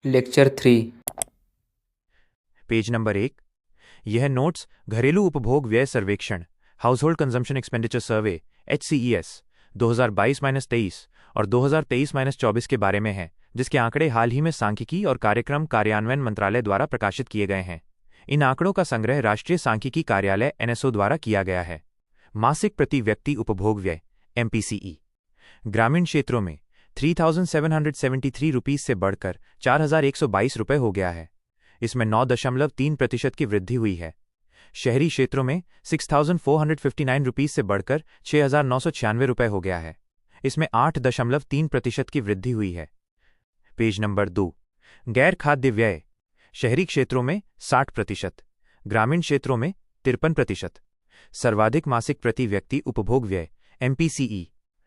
Lecture 3। Page number 1। यह notes घरेलू उपभोग व्यय सर्वेक्षण हाउस होल्ड कंजम्पशन एक्सपेंडिचर सर्वे HCES 2022-23 और 2023-24 के बारे में है, जिसके आंकड़े हाल ही में सांख्यिकी और कार्यक्रम कार्यान्वयन मंत्रालय द्वारा प्रकाशित किए गए हैं। इन आंकड़ों का संग्रह राष्ट्रीय सांख्यिकी कार्यालय NSO द्वारा किया गया है। मासिक प्रति व्यक्ति उपभोग व्यय MPCE ग्रामीण क्षेत्रों में 3,773 रुपीज से बढ़कर 4,122 रुपये हो गया है। इसमें 9.3% की वृद्धि हुई है। शहरी क्षेत्रों में 6,459 रुपीज से बढ़कर 6,996 रुपये हो गया है। इसमें 8.3% की वृद्धि हुई है। Page number 2। गैर खाद्य व्यय शहरी क्षेत्रों में 60%, ग्रामीण क्षेत्रों में 53%। सर्वाधिक मासिक प्रति व्यक्ति उपभोग व्यय MPCE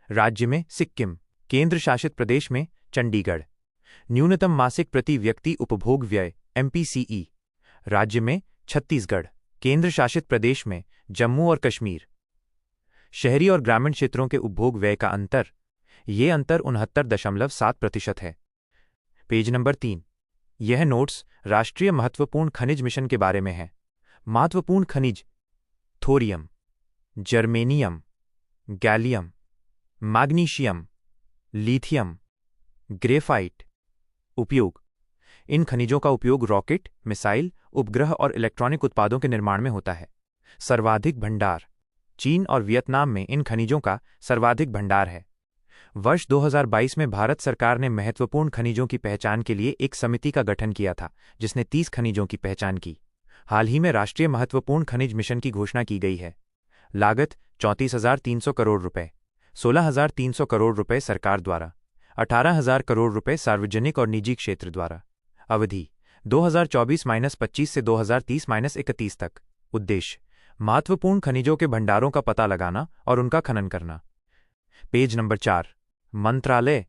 राज्य में सिक्किम, केंद्र शासित प्रदेश में चंडीगढ़। न्यूनतम मासिक प्रति व्यक्ति उपभोग व्यय MPCE राज्य में छत्तीसगढ़, केंद्र शासित प्रदेश में जम्मू और कश्मीर। शहरी और ग्रामीण क्षेत्रों के उपभोग व्यय का अंतर, ये अंतर 69.7% है। Page number 3। यह नोट्स राष्ट्रीय महत्वपूर्ण खनिज मिशन के बारे में है। महत्वपूर्ण खनिज thorium, germanium, gallium, magnesium, lithium, graphite. उपयोग। इन खनिजों का उपयोग रॉकेट, मिसाइल, उपग्रह और इलेक्ट्रॉनिक उत्पादों के निर्माण में होता है। सर्वाधिक भंडार चीन और वियतनाम में इन खनिजों का सर्वाधिक भंडार है। वर्ष 2022 में भारत सरकार ने महत्वपूर्ण खनिजों की पहचान के लिए एक समिति का गठन किया था, जिसने 30 खनिजों की पहचान की। हाल ही में राष्ट्रीय महत्वपूर्ण खनिज मिशन की घोषणा की गई है। लागत 34,300 करोड़ रुपए, 16,300 करोड़ रुपए सरकार द्वारा, 18,000 करोड़ रुपए सार्वजनिक और निजी क्षेत्र द्वारा। अवधि 2024-25 से 2030-31 तक। उद्देश्य महत्वपूर्ण खनिजों के भंडारों का पता लगाना और उनका खनन करना। Page number 4। मंत्रालय।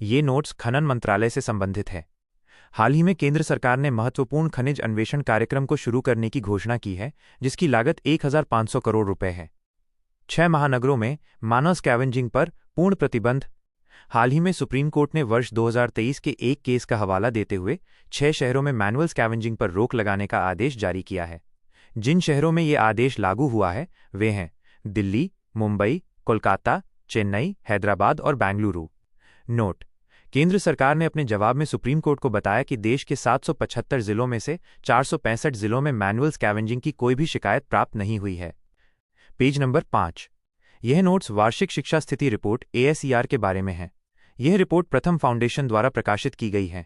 ये नोट्स खनन मंत्रालय से संबंधित है। हाल ही में केंद्र सरकार ने महत्वपूर्ण खनिज अन्वेषण कार्यक्रम को शुरू करने की घोषणा की है, जिसकी लागत 1,500 करोड़ रुपए है। 6 महानगरों में मानव स्कैवेंजिंग पर पूर्ण प्रतिबंध। हाल ही में सुप्रीम कोर्ट ने वर्ष 2023 के एक केस का हवाला देते हुए 6 शहरों में मैनुअल स्कैवेंजिंग पर रोक लगाने का आदेश जारी किया है। जिन शहरों में ये आदेश लागू हुआ है वे हैं दिल्ली, मुंबई, कोलकाता, चेन्नई, हैदराबाद और बेंगलुरु। नोट: केंद्र सरकार ने अपने जवाब में सुप्रीम कोर्ट को बताया कि देश के 775 जिलों में से 465 जिलों में मैनुअल स्कैवेंजिंग की कोई भी शिकायत प्राप्त नहीं हुई है। Page number 5। यह नोट्स वार्षिक शिक्षा स्थिति रिपोर्ट ASER के बारे में है। यह रिपोर्ट प्रथम फाउंडेशन द्वारा प्रकाशित की गई है।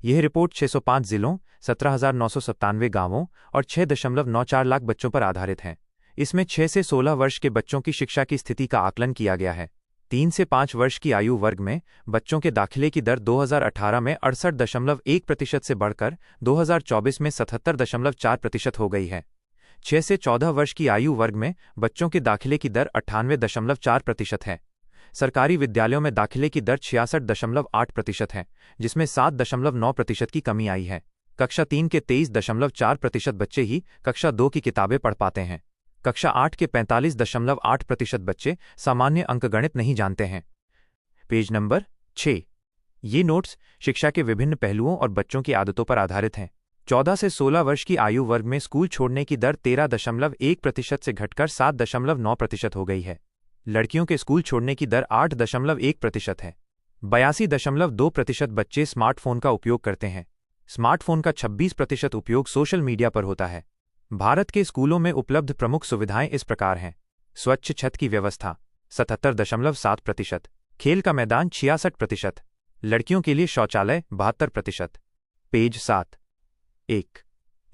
यह रिपोर्ट 605 जिलों, 17,997 गांवों और 6.94 लाख बच्चों पर आधारित है। इसमें 6 से 16 वर्ष के बच्चों की शिक्षा की स्थिति का आकलन किया गया है। 3 से 5 वर्ष की आयु वर्ग में बच्चों के दाखिले की दर 2018 में 68.1% से बढ़कर 2024 में 77.4% हो गई है। 6 से 14 वर्ष की आयु वर्ग में बच्चों के दाखिले की दर 98.4% है। सरकारी विद्यालयों में दाखिले की दर 66.8% है, जिसमें 7.9% की कमी आई है। कक्षा 3 के 23.4% बच्चे ही कक्षा 2 की किताबें पढ़ पाते हैं। कक्षा 8 के 45.8% बच्चे सामान्य अंकगणित नहीं जानते हैं। Page number 6। ये नोट्स शिक्षा के विभिन्न पहलुओं और बच्चों की आदतों पर आधारित हैं। 14 से 16 वर्ष की आयु वर्ग में स्कूल छोड़ने की दर 13.1% से घटकर 7.9% हो गई है। लड़कियों के स्कूल छोड़ने की दर 8.1% है। 82.2% बच्चे स्मार्टफोन का उपयोग करते हैं। स्मार्टफोन का 26% उपयोग सोशल मीडिया पर होता है। भारत के स्कूलों में उपलब्ध प्रमुख सुविधाएं इस प्रकार हैं: स्वच्छ छत की व्यवस्था 77.7%, खेल का मैदान 66%, लड़कियों के लिए शौचालय 72%। पेज 7। 1.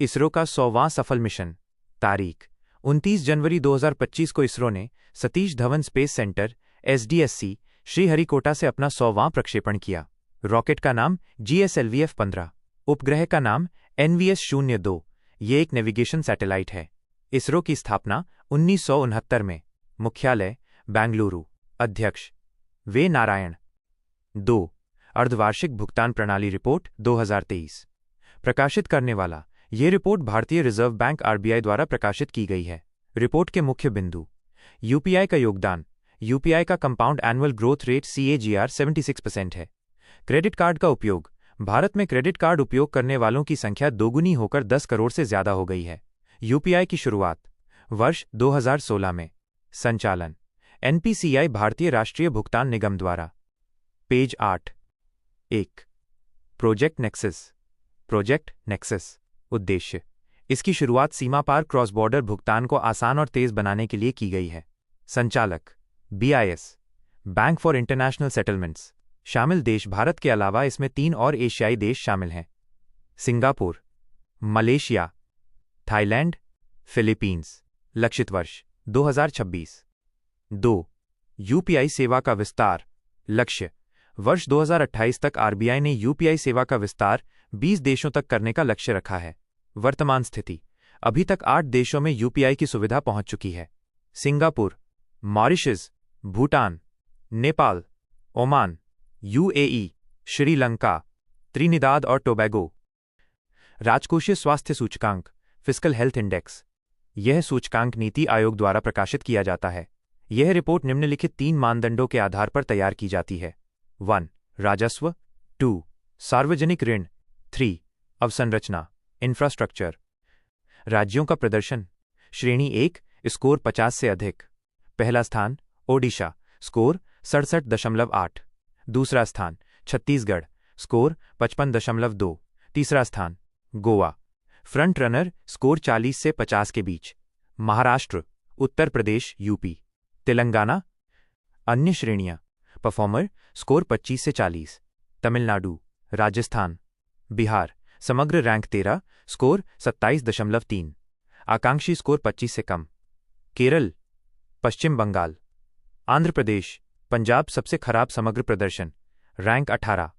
इसरो का 100वां सफल मिशन। तारीख 29 जनवरी 2025 को इसरो ने Satish Dhawan space centre SDSC Sriharikota से अपना 100वां प्रक्षेपण किया। रॉकेट का नाम GSLV-F-15, उपग्रह का नाम NVS-02। ये एक नेविगेशन सैटेलाइट है। इसरो की स्थापना 1969 में। मुख्यालय बेंगलुरु। अध्यक्ष वे नारायण। 2. अर्धवार्षिक भुगतान प्रणाली रिपोर्ट 2023। प्रकाशित करने वाला ये रिपोर्ट भारतीय रिजर्व बैंक RBI द्वारा प्रकाशित की गई है। रिपोर्ट के मुख्य बिंदु: UPI का योगदान। UPI का compound annual growth rate CAGR 76% है। क्रेडिट कार्ड का उपयोग। भारत में क्रेडिट कार्ड उपयोग करने वालों की संख्या दोगुनी होकर 10 करोड़ से ज्यादा हो गई है। यूपीआई की शुरुआत वर्ष 2016 में। संचालन एनपीसीआई भारतीय राष्ट्रीय भुगतान निगम द्वारा। पेज 8। 1। Project nexus. उद्देश्य इसकी शुरुआत सीमा पार क्रॉस बॉर्डर भुगतान को आसान और तेज बनाने के लिए की गई है। संचालक BIS bank for international settlements. शामिल देश भारत के अलावा इसमें 3 और एशियाई देश शामिल हैं: सिंगापुर, मलेशिया, थाईलैंड, फिलीपींस। लक्षित वर्ष 2026। 2। यूपीआई सेवा का विस्तार। लक्ष्य वर्ष 2028 तक आरबीआई ने यूपीआई सेवा का विस्तार 20 देशों तक करने का लक्ष्य रखा है। वर्तमान स्थिति अभी तक 8 देशों में यूपीआई की सुविधा पहुंच चुकी है: Singapore, Mauritius, Bhutan, Nepal, Oman, UAE, Sri Lanka, Trinidad और टोबैगो। राजकोषीय स्वास्थ्य सूचकांक फिस्कल हेल्थ इंडेक्स। यह सूचकांक नीति आयोग द्वारा प्रकाशित किया जाता है। यह रिपोर्ट निम्नलिखित 3 मानदंडों के आधार पर तैयार की जाती है: 1. राजस्व, 2. सार्वजनिक ऋण, 3. अवसंरचना इंफ्रास्ट्रक्चर। राज्यों का प्रदर्शन। श्रेणी 1 स्कोर 50 से अधिक। पहला स्थान ओडिशा, स्कोर 67.8। दूसरा स्थान छत्तीसगढ़, स्कोर 55.2। तीसरा स्थान गोवा, फ्रंट रनर, स्कोर 40 से 50 के बीच। महाराष्ट्र, उत्तर प्रदेश, यूपी, तेलंगाना। अन्य श्रेणियां परफॉर्मर, स्कोर 25 से 40। तमिलनाडु, राजस्थान, बिहार, समग्र रैंक 13, स्कोर 27.3। आकांक्षी स्कोर 25 से कम। केरल, पश्चिम बंगाल, आंध्र प्रदेश, पंजाब सबसे खराब समग्र प्रदर्शन, रैंक 18।